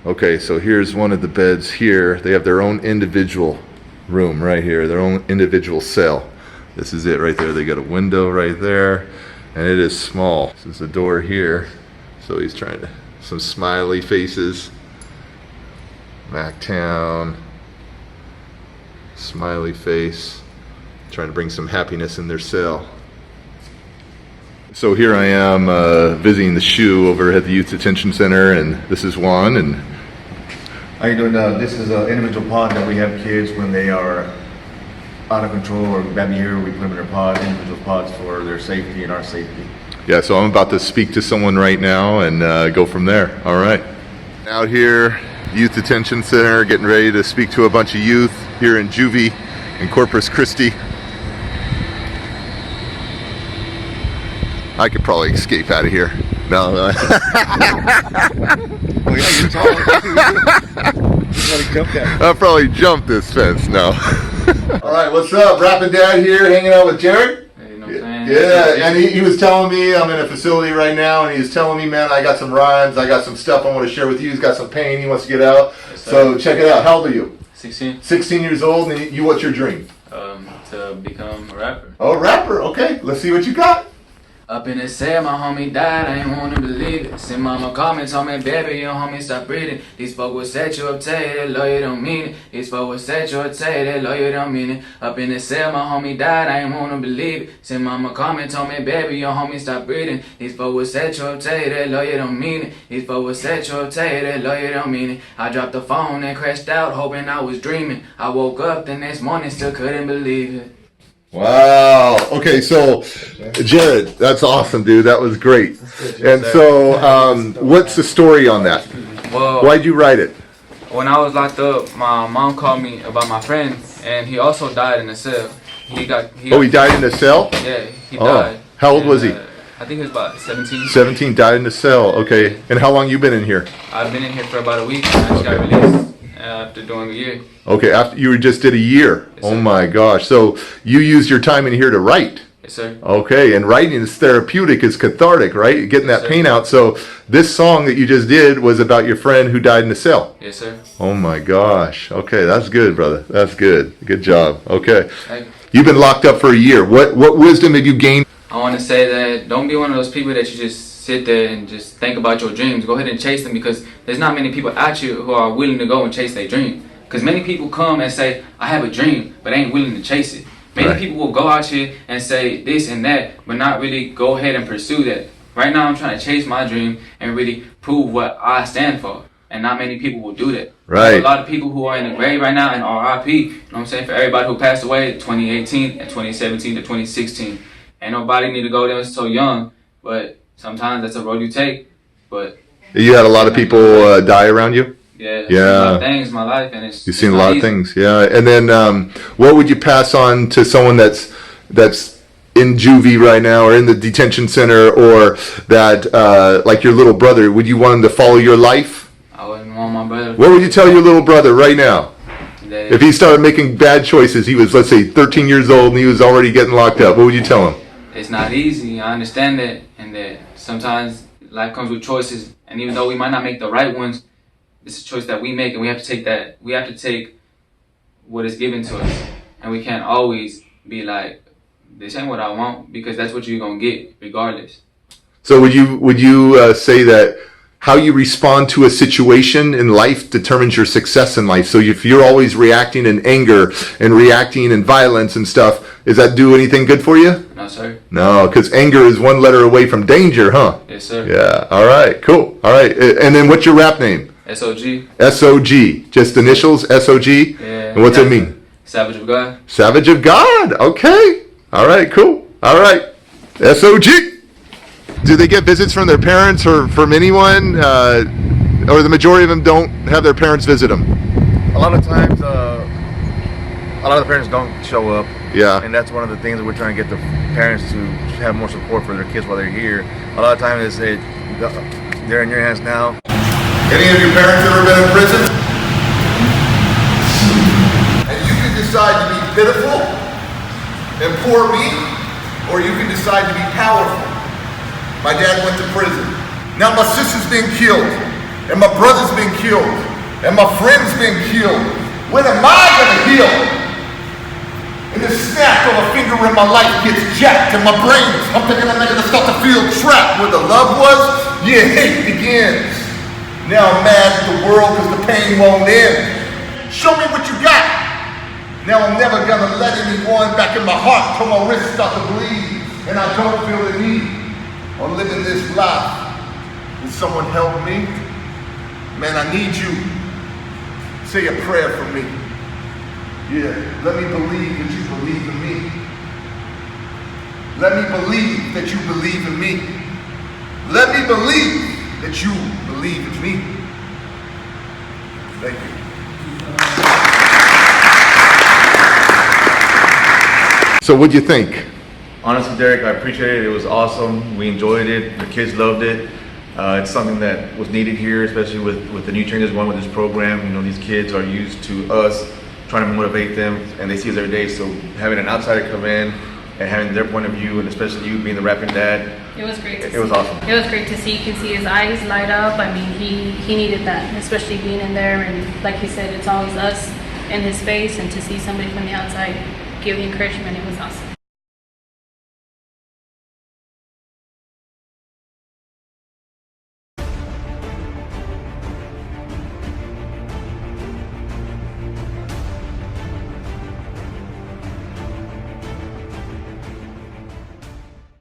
Okay, so here's one of the beds here. They have their own individual room right here, their own individual cell. This is it right there. They got a window right there, and it is small. This is the door here. So he's trying to, some smiley faces. Mactown, smiley face, trying to bring some happiness in their cell. So here I am visiting the SHU over at the Youth Detention Center, and this is Juan. And how you doing? This is an individual pod that we have kids when they are out of control or bad behavior. We put them in their pod, individual pods for their safety and our safety. Yeah, so I'm about to speak to someone right now and go from there. All right. Out here, Youth Detention Center, getting ready to speak to a bunch of youth here in Juvie in Corpus Christi. I could probably escape out of here. No. Oh yeah, you're tall. I'll probably jump this fence. No. All right, what's up? Rapping Dad here, hanging out with Jared. Hey, you know what I'm saying? Yeah, and he was telling me, I'm in a facility right now, and he was telling me, man, I got some rhymes, I got some stuff I want to share with you. He's got some pain he wants to get out. Yes, so check it out. How old are you? 16. 16 years old, and you, what's your dream? To become a rapper. Oh, rapper. Okay, let's see what you got. Up in the cell, my homie died, I ain't wanna believe it. Sin mama called me, told me, baby, your homie stop breathing. These folks will set you up, tell you that lawyer don't mean it. These folks will set you up, tell you that lawyer don't mean it. Up in the cell, my homie died, I ain't wanna believe it. Sin mama called me, told me, baby, your homie stop breathing. These folks will set you up, tell you that lawyer don't mean it. These folks will set you up, tell you that lawyer don't mean it. I dropped the phone and crashed out, hoping I was dreaming. I woke up the next morning, still couldn't believe it. Wow. Okay, so Jared, that's awesome, dude. That was great. And so, what's the story on that? Well, why'd you write it? When I was locked up, my mom called me about my friend, and he also died in the cell. He died in the cell? Yeah, he died. How old was he? I think he was about 17. 17, died in the cell. Okay. And how long you been in here? I've been in here for about a week. I just got released after doing a year. Okay, after you just did a year. Yes, oh sir. my gosh. So you used your time in here to write. Yes, sir. Okay, and writing is therapeutic, it's cathartic, right? Getting that Yes, pain sir. out. So this song that you just did was about your friend who died in the cell. Yes, sir. Oh my gosh. Okay, that's good, brother. That's good. Good job. Okay. Thank you. You've been locked up for a year. What wisdom have you gained? I want to say that don't be one of those people that you just sit there and just think about your dreams. Go ahead and chase them, because there's not many people out here who are willing to go and chase their dream. Because many people come and say, I have a dream, but ain't willing to chase it. Many Right. people will go out here and say this and that, but not really go ahead and pursue that. Right now I'm trying to chase my dream and really prove what I stand for. And not many people will do that. Right. There's a lot of people who are in the grave right now, and RIP, you know what I'm saying, for everybody who passed away 2018 and 2017 to 2016. Ain't nobody need to go there so young, but sometimes that's a road you take. But You had a lot of people die around you? yeah, I've seen a lot of things in my life, and You've seen a lot of things, yeah. And then what would you pass on to someone that's in juvie right now, or in the detention center, or that like your little brother? Would you want him to follow your life? I wouldn't want my brother. What would you tell your little brother right now? That If he started making bad choices, he was, let's say, 13 years old and he was already getting locked up, what would you tell him? it's not easy. I understand that, and that sometimes life comes with choices, and even though we might not make the right ones, it's a choice that we make, and we have to take that. We have to take what is given to us, and we can't always be like, this ain't what I want, because that's what you're gonna get regardless. So would you say that how you respond to a situation in life determines your success in life? So if you're always reacting in anger and reacting in violence and stuff, does that do anything good for you? No, sir. No, because anger is one letter away from danger, huh? Yes, sir. Yeah. All right. Cool. All right. And then what's your rap name? SOG. SOG. Just initials. SOG. Yeah. And what's it mean? Savage of God. Savage of God. Okay. All right. Cool. All right. SOG. Do they get visits from their parents or from anyone? Or the majority of them don't have their parents visit them? A lot of times, a lot of the parents don't show up. Yeah. And that's one of the things that we're trying to get the parents to have more support for their kids while they're here. A lot of times they're in your hands now. Any of your parents ever been in prison? And you can decide to be pitiful and poor me, or you can decide to be powerful. My dad went to prison. Now my sister's being killed. and my brother's been killed, and my friend's been killed. When am I gonna heal? And the snap of a finger in my life gets jacked in my brain. I'm thinking I'm gonna start to feel trapped. Where the love was, yeah, hate begins. Now I'm mad at the world because the pain won't end. Show me what you got. Now I'm never gonna let anyone back in my heart till my wrists start to bleed and I don't feel the need of living this life. Will someone help me? Man, I need you. Say a prayer for me. Yeah, let me believe that you believe in me. Let me believe that you believe in me. Let me believe that you believe in me. Thank you. So what'd you think? Honestly, Derek, I appreciate it. It was awesome. We enjoyed it. The kids loved it. It's something that was needed here, especially with the new trainers going with this program. You know, these kids are used to us trying to motivate them, and they see us every day. So having an outsider come in and having their point of view, and especially you being the rapping dad, it was great to see. It was awesome. It was great to see. You can see his eyes light up. I mean, he needed that, especially being in there. And like he said, it's always us in his face, and to see somebody from the outside give the encouragement, it was awesome.